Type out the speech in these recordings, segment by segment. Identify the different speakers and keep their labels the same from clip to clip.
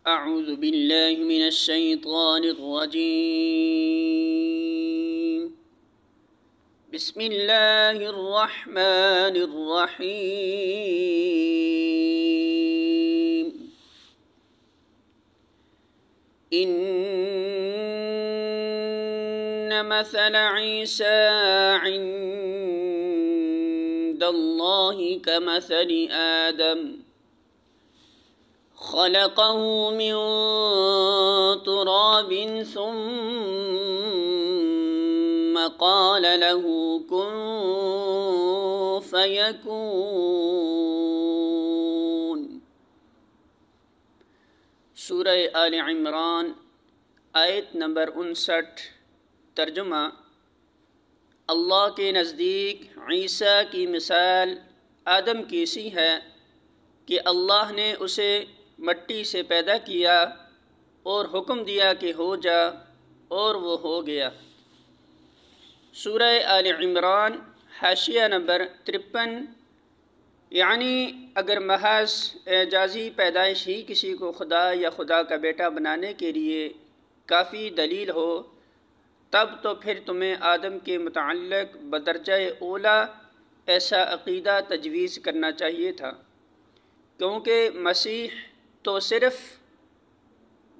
Speaker 1: अऊज़ु बिल्लाहि मिनश शैतानिर रजीम। बिस्मिल्लाहिर रहमानिर रहीम। इन्न मसल ईसा इंदल्लाहि कमसलि आदम खलक़हु मिन तुराबिन सुम्मा क़ाल लहू कुन फ़यकून। सूरह आल इमरान आयत नंबर 59। तर्जुमा। अल्लाह के नज़दीक ईसा की मिसाल आदम की सी है कि अल्लाह ने उसे मट्टी से पैदा किया और हुक्म दिया कि हो जा, और वो हो गया। सूरह आल इमरान हाशिया नंबर 53। यानी अगर महज एजाज़ी पैदाइश ही किसी को खुदा या खुदा का बेटा बनाने के लिए काफ़ी दलील हो, तब तो फिर तुम्हें आदम के मुताल्लिक़ बदरजा ओला ऐसा अक़ीदा तजवीज़ करना चाहिए था, क्योंकि मसीह तो सिर्फ़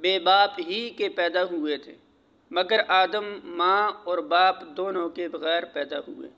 Speaker 1: बेबाप ही के पैदा हुए थे, मगर आदम माँ और बाप दोनों के बग़ैर पैदा हुए।